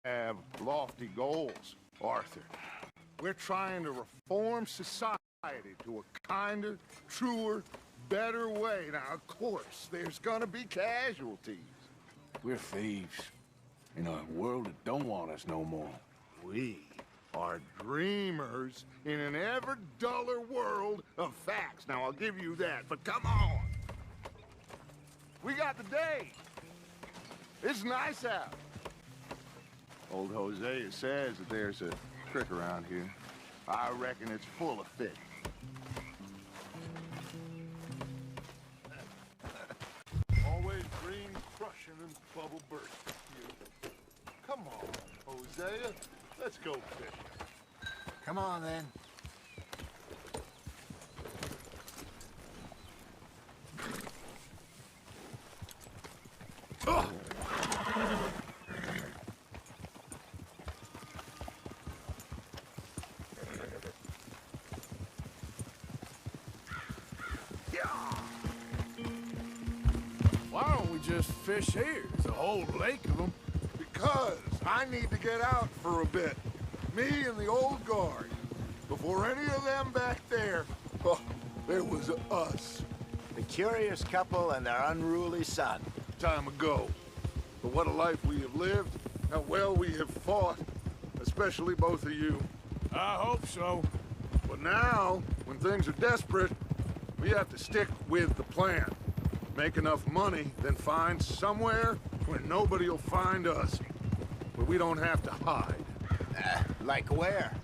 have lofty goals, Arthur. We're trying to reform society to a kinder, truer, better way. Now, of course, there's gonna be casualties. We're thieves in a world that don't want us no more. We are dreamers in an ever duller world of facts. Now, I'll give you that, but come on. We got the day. It's nice out. Old Hosea says that there's a trick around here. I reckon it's full of fish. Always dream crushing and bubble bursting. Come on, Hosea. Let's go fishing. Come on, then. Why don't we just fish here? There's a whole lake of them. Because I need to get out for a bit. Me and the old guard. Before any of them back there, oh, there was us. The curious couple and their unruly son. Time ago. But what a life we have lived. How well we have fought. Especially both of you. I hope so. But now, when things are desperate, we have to stick with the plan. Make enough money, then find somewhere where nobody will find us. Where we don't have to hide. Like where?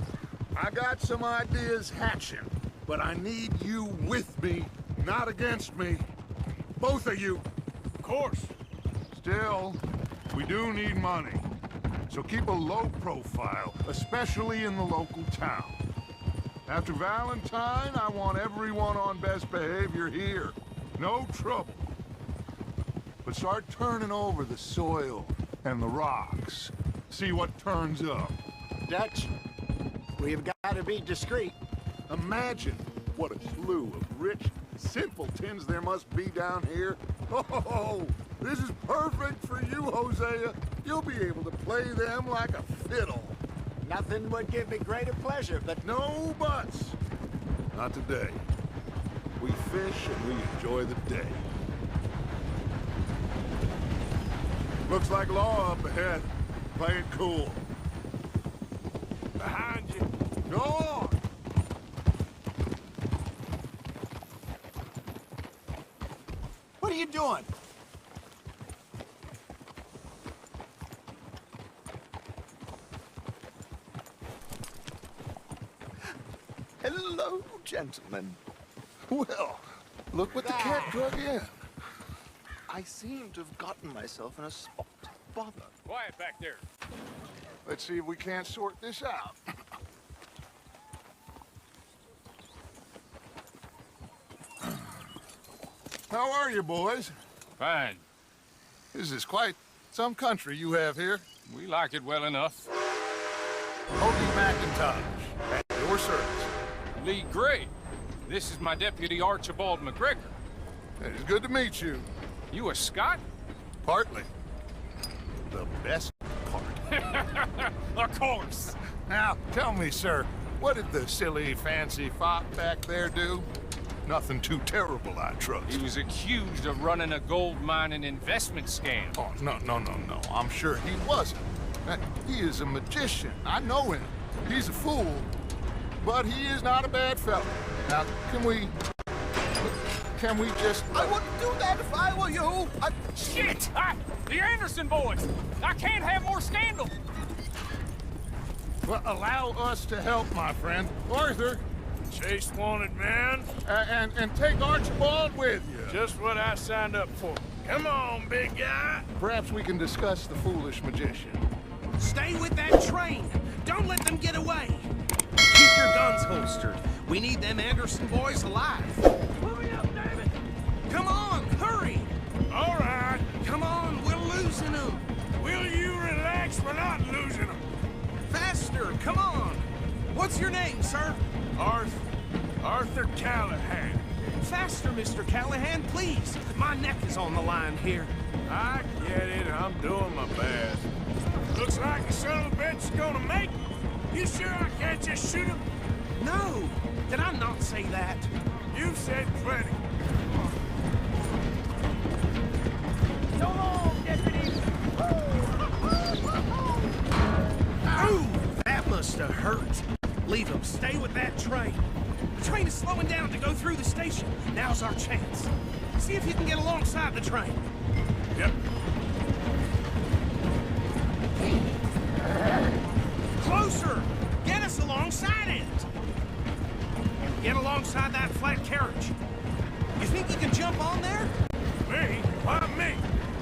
I got some ideas hatching, but I need you with me, not against me. Both of you. Of course. Still, we do need money. So keep a low profile, especially in the local town. After Valentine, I want everyone on best behavior here. No trouble. But start turning over the soil and the rocks. See what turns up. Dutch, we've got to be discreet. Imagine what a slew of rich simpletons there must be down here. Oh, this is perfect for you, Hosea. You'll be able to play them like a fiddle. Nothing would give me greater pleasure, but No buts. Not today. We fish and we enjoy the day. Looks like law up ahead. Play it cool. Behind you. Go on! what are you doing? Hello, gentlemen. Well, look what the cat drug in. I seem to have gotten myself in a spot. Bother. Quiet back there. Let's see if we can't sort this out. How are you, boys? Fine. This is quite some country you have here. We like it well enough. Hoagie McIntosh, at your service. Lee Gray. This is my deputy Archibald McGregor. It is good to meet you. You a Scot? Partly. The best part. Of course. Now, tell me, sir, what did the silly, fancy fop back there do? Nothing too terrible, I trust. He was accused of running a gold mining investment scam. Oh, no. I'm sure he wasn't. He is a magician. I know him. He's a fool. But he is not a bad fellow. Now, can we just... I wouldn't do that if I were you. Shit! The Anderson boys! I can't have more scandal! Well, allow us to help, my friend. Arthur, Chase wanted man. and take Archibald with you. Just what I signed up for. Come on, big guy. Perhaps we can discuss the foolish magician. Stay with that train! Don't let them get away! Keep your guns holstered. We need them Anderson boys alive. Hurry up, David! Come on, hurry! All right. Come on, we're losing them. Will you relax? We're not losing them. Faster, come on! What's your name, sir? Arthur Callahan. Faster, Mr. Callahan, please. My neck is on the line here. I get it. I'm doing my best. Looks like the son of a bitch is gonna make it. You sure I can't just shoot him? No! Did I not say that? You've said plenty. So long, deputy! Ooh, that must have hurt. Leave him. Stay with that train. The train is slowing down to go through the station. Now's our chance. See if you can get alongside the train. Yep. Closer! Get us alongside it! Get alongside that flat carriage. You think you can jump on there? Me? Why me?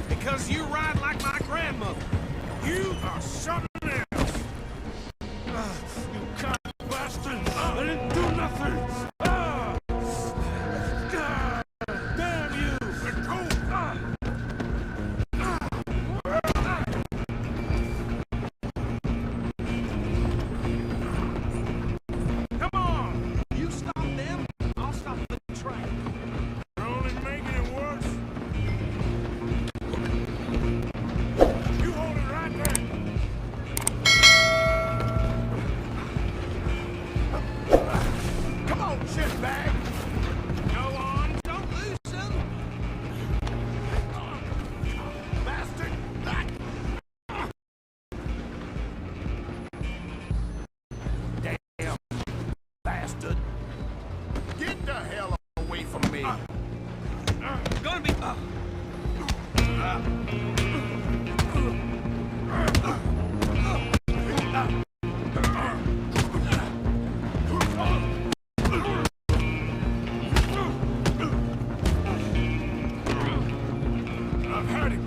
Because you ride like my grandmother. You are something else. You cunt bastard! I didn't do nothing! God damn you! Let go! Come on! You stop them, I'll stop the train. You're only making it worse. You hold it right there. Come on, shitbag! Go on, don't lose them. Bastard! Damn bastard! Get the hell away from me! Gonna be... I've had it.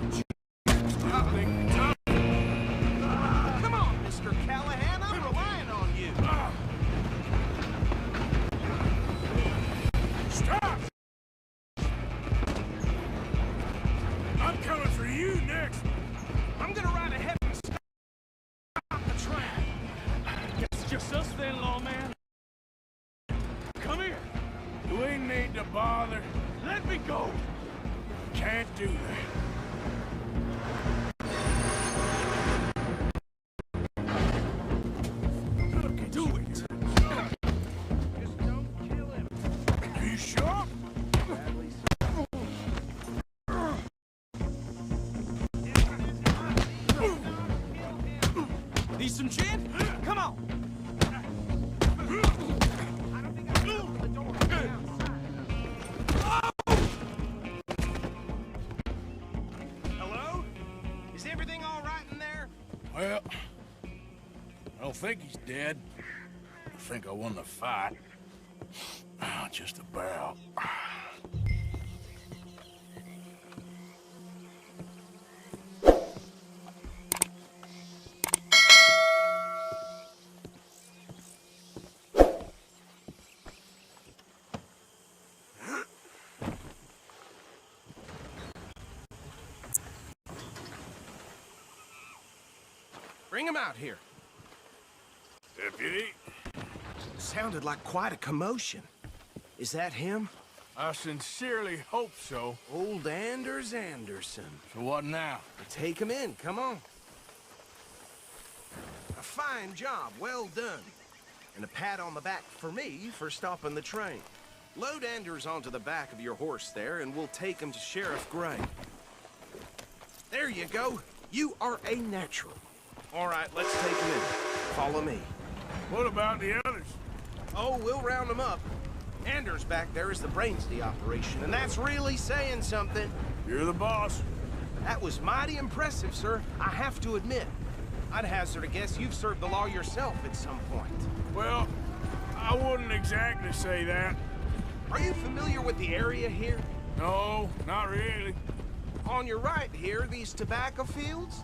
Come on, Mr. Callahan, I'm relying on you. Stop! I'm coming for you next. I'm gonna ride ahead and stop the train. It's just us then, lawman. Come here. You ain't need to bother. Let me go. Can't do that. Do it. Just don't kill him. Are you sure? Need some gin? Come on. Hello? Is everything all right in there? Well, I don't think he's dead. I think I won the fight. Just about. Bring him out here. Deputy, Sounded like quite a commotion. Is that him? I sincerely hope so. Old Anders Anderson. So what now? Take him in, come on. A fine job, well done. And a pat on the back for me for stopping the train. Load Anders onto the back of your horse there, and we'll take him to Sheriff Gray. There you go. You are a natural. All right, let's take him in. Follow me. What about the others? Oh, we'll round them up. Anders back there is the brains of the operation, and that's really saying something. You're the boss. That was mighty impressive, sir. I have to admit. I'd hazard a guess you've served the law yourself at some point. Well, I wouldn't exactly say that. Are you familiar with the area here? No, not really. On your right here, these tobacco fields?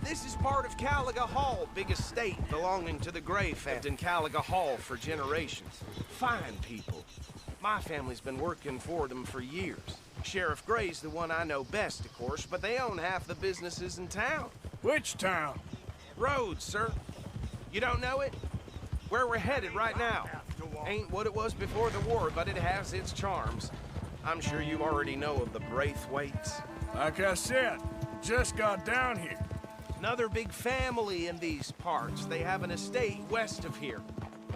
This is part of Caliga Hall, big estate belonging to the Gray family in Caliga Hall for generations. Fine people. My family's been working for them for years. Sheriff Gray's the one I know best, of course, but they own half the businesses in town. Which town? Rhodes, sir. You don't know it? Where we're headed right now. Ain't what it was before the war, but it has its charms. I'm sure you already know of the Braithwaites. Like I said, just got down here. Another big family in these parts. They have an estate west of here.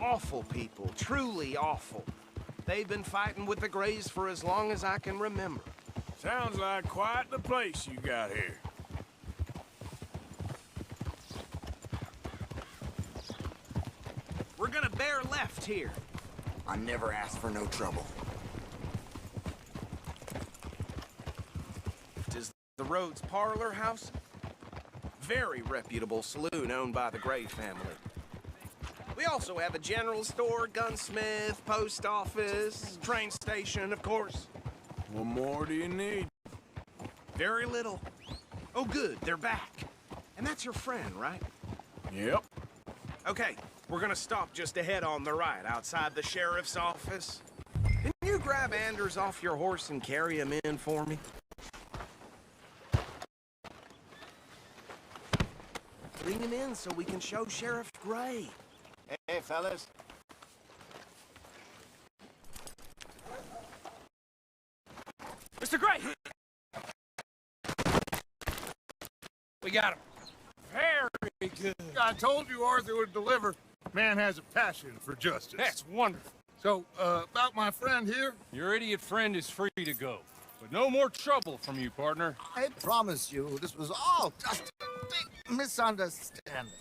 Awful people, truly awful. They've been fighting with the Greys for as long as I can remember. Sounds like quite the place you got here. We're gonna bear left here. I never asked for no trouble. Is the Rhodes Parlor House? Very reputable saloon owned by the Gray family. We also have a general store, gunsmith, post office, train station, of course. What more do you need? Very little. Oh, good, they're back. And that's your friend, right? Yep. Okay, we're gonna stop just ahead on the right, outside the sheriff's office. Can you grab Anders off your horse and carry him in for me? Bring him in so we can show Sheriff Gray. Hey, fellas. Mr. Gray! We got him. Very good. I told you Arthur would deliver. Man has a passion for justice. That's wonderful. So, about my friend here? Your idiot friend is free to go. But no more trouble from you, partner. I promise you, this was all just a big misunderstanding.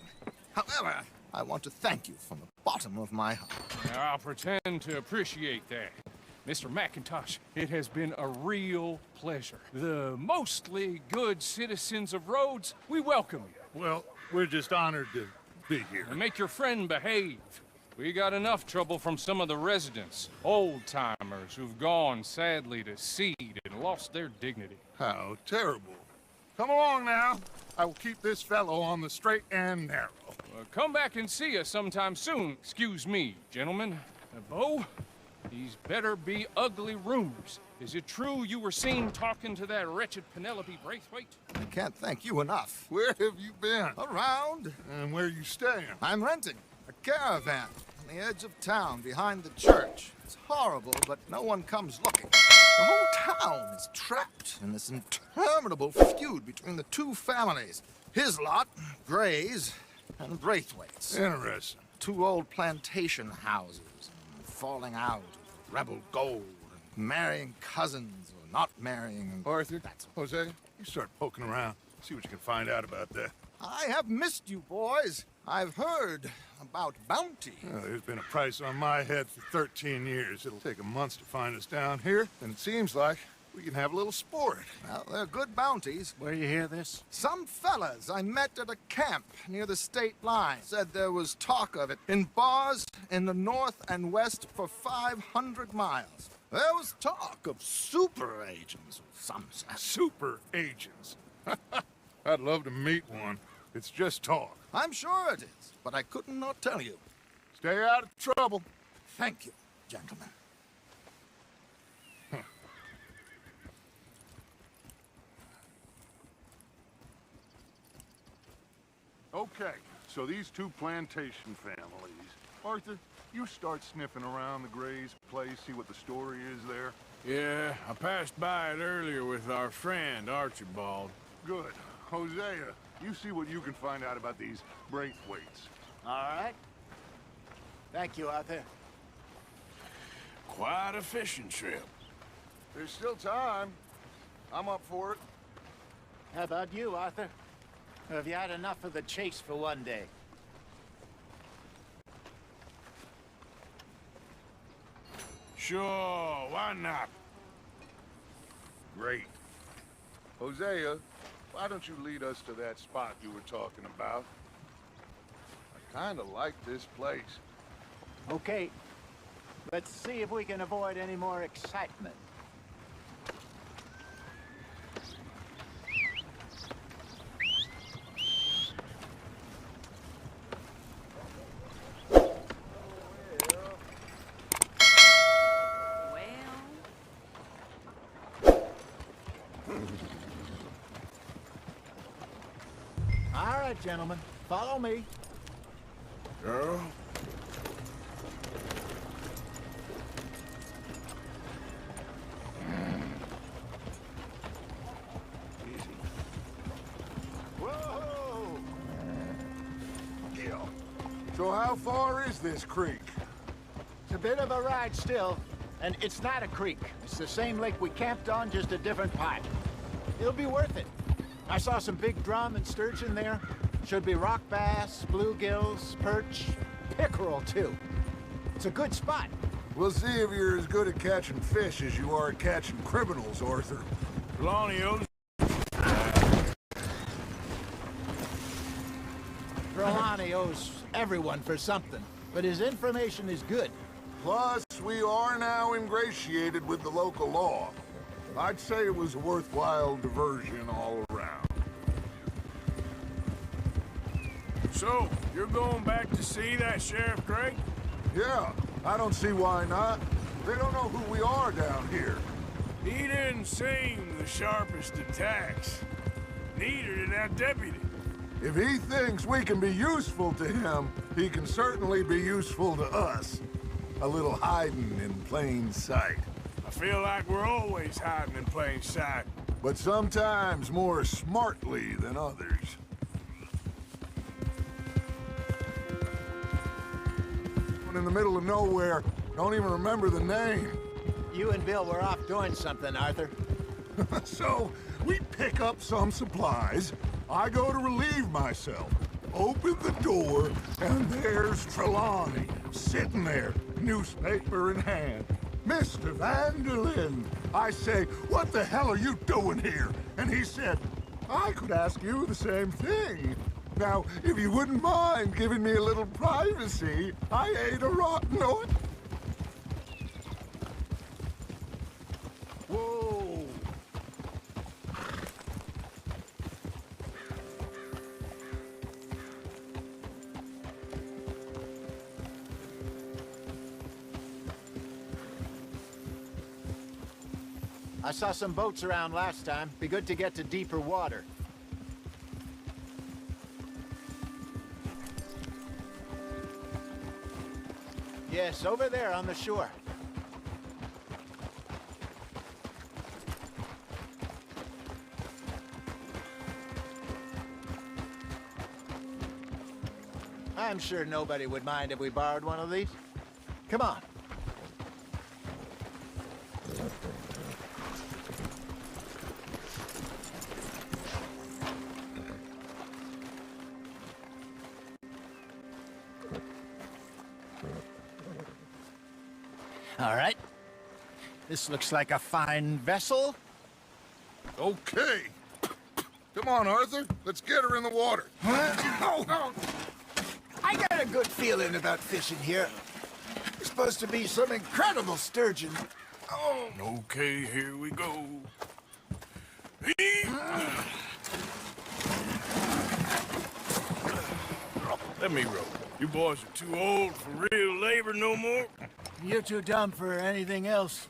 However, I want to thank you from the bottom of my heart. Now, I'll pretend to appreciate that. Mr. McIntosh, it has been a real pleasure. The mostly good citizens of Rhodes, we welcome you. Well, we're just honored to be here. And make your friend behave. We got enough trouble from some of the residents, old-timers who've gone, sadly, to seed and lost their dignity. How terrible. Come along now. I will keep this fellow on the straight and narrow. Come back and see us sometime soon. Excuse me, gentlemen. Bo, these better be ugly rumors. Is it true you were seen talking to that wretched Penelope Braithwaite? I can't thank you enough. Where have you been? Around, And where you staying? I'm renting a caravan on the edge of town behind the church. It's horrible, but no one comes looking. The whole town is trapped in this interminable feud between the two families. His lot, Gray's, and Braithwaite's. Interesting. Two old plantation houses, and falling out, rebel gold, and marrying cousins or not marrying. Arthur, Jose, you start poking around. See what you can find out about that. I have missed you, boys. I've heard about bounty. Well, there's been a price on my head for 13 years. It'll take a month to find us down here, and it seems like we can have a little sport. Well, they're good bounties. Where you hear this? Some fellas I met at a camp near the state line said there was talk of it in bars in the north and west for 500 miles. There was talk of super agents of some sort. Super agents. I'd love to meet one. It's just talk. I'm sure it is, but I couldn't not tell you. Stay out of trouble. Thank you, gentlemen. Okay, so these two plantation families. Arthur, you start sniffing around the Gray's place, see what the story is there. Yeah, I passed by it earlier with our friend, Archibald. Good. Hosea, you see what you can find out about these Braithwaites. All right. Thank you, Arthur. Quite a fishing trip. There's still time. I'm up for it. How about you, Arthur? Or have you had enough of the chase for one day? Sure, why not? Great. Hosea, why don't you lead us to that spot you were talking about? I kind of like this place. Okay. Let's see if we can avoid any more excitement. All right, gentlemen, follow me. Girl? Whoa! So how far is this creek? It's a bit of a ride still, and it's not a creek. It's the same lake we camped on, just a different pipe. It'll be worth it. I saw some big drum and sturgeon there. Should be rock bass, bluegills, perch, pickerel too. It's a good spot. We'll see if you're as good at catching fish as you are at catching criminals, Arthur. Lonnie, Trelawney owes everyone for something, but his information is good. Plus, we are now ingratiated with the local law. I'd say it was a worthwhile diversion all around. so, you're going back to see that Sheriff Gray? Yeah, I don't see why not. They don't know who we are down here. He didn't seem the sharpest attacks. Neither did that deputy. If he thinks we can be useful to him, he can certainly be useful to us. A little hiding in plain sight. I feel like we're always hiding in plain sight. But sometimes more smartly than others. In the middle of nowhere, don't even remember the name. You and Bill were off doing something, Arthur. So, we pick up some supplies. I go to relieve myself. Open the door, and there's Trelawney, sitting there, newspaper in hand. Mr. Vanderlyn. I say, what the hell are you doing here? And he said, I could ask you the same thing. Now, if you wouldn't mind giving me a little privacy, I ate a rotten oil. Whoa. I saw some boats around last time. Be good to get to deeper water. Yes, over there on the shore. I'm sure nobody would mind if we borrowed one of these. Come on. All right. This looks like a fine vessel. Okay. Come on, Arthur. Let's get her in the water. Oh. I got a good feeling about fishing here. It's supposed to be some incredible sturgeon. Oh. Okay, here we go. Let me row. You boys are too old for real labor no more. You're too dumb for anything else.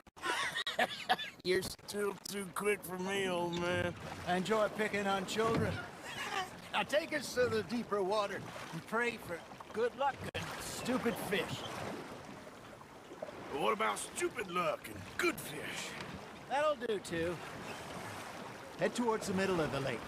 You're still too quick for me, old man. I enjoy picking on children. Now take us to the deeper water and pray for good luck and stupid fish. But what about stupid luck and good fish? That'll do, too. Head towards the middle of the lake.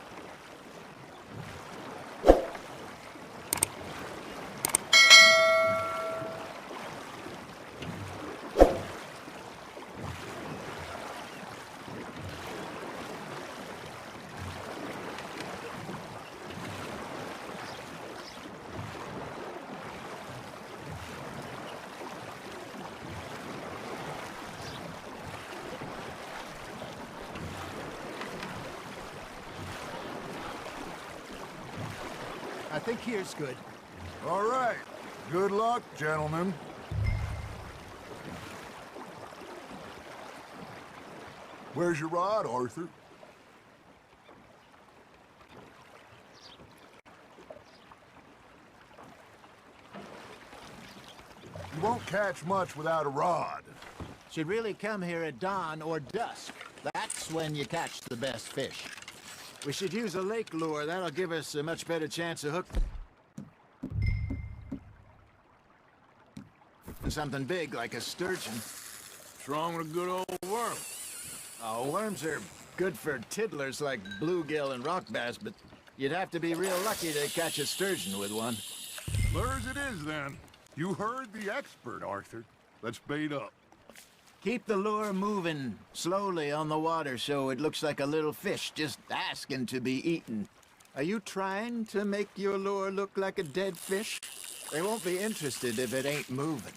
I think here's good. All right. Good luck, gentlemen. Where's your rod, Arthur? You won't catch much without a rod. Should really come here at dawn or dusk. That's when you catch the best fish. We should use a lake lure. That'll give us a much better chance of hooking something big like a sturgeon. What's wrong with a good old worm? Oh, worms are good for tiddlers like bluegill and rock bass, but you'd have to be real lucky to catch a sturgeon with one. Lures it is, then. You heard the expert, Arthur. Let's bait up. Keep the lure moving slowly on the water so it looks like a little fish just asking to be eaten. Are you trying to make your lure look like a dead fish? They won't be interested if it ain't moving.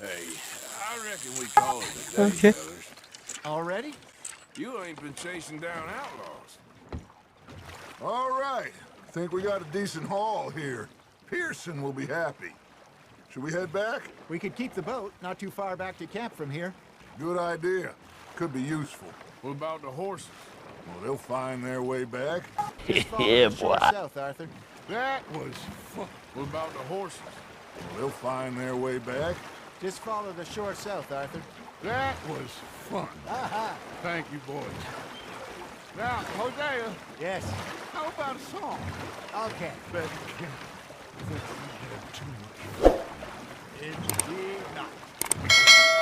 Hey, I reckon we call it a day, Okay. fellas. Already? You ain't been chasing down outlaws. All right. Think we got a decent haul here. Pearson will be happy. Should we head back? We could keep the boat not too far back to camp from here. Good idea. Could be useful. What about the horses? Well, they'll find their way back. Just follow Yeah, the shore boy. south, Arthur. That was fun. What about the horses? Well, they'll find their way back. Just follow the shore south, Arthur. That was fun. Aha! Thank you, boys. Now, Hosea, Yes. how about a song? Okay. Bet you can't. Think we get too much. Indeed not.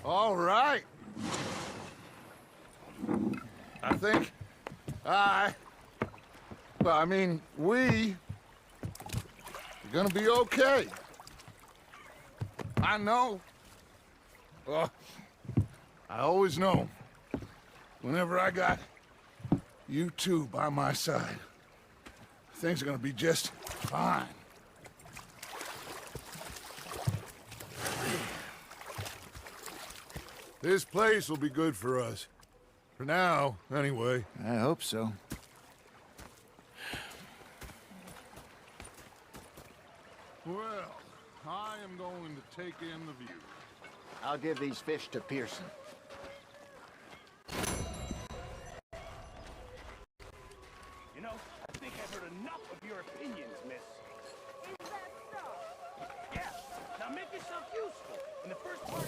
All right. I think we are gonna be okay. I know. I always know. Whenever I got you two by my side, things are gonna be just fine. This place will be good for us. For now, anyway. I hope so. Well, I am going to take in the view. I'll give these fish to Pearson. You know, I think I've heard enough of your opinions, miss. Is that so? Yeah. Now make yourself useful. In the first part...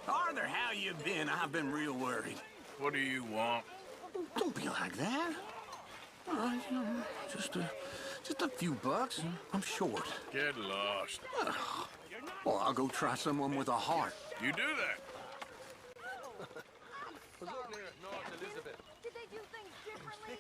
Arthur, how you been? I've been real worried. What do you want? Don't be like that. All right, you know, just a few bucks. I'm short. Get lost. Well, I'll go try someone with a heart. You do that. Did they do things differently?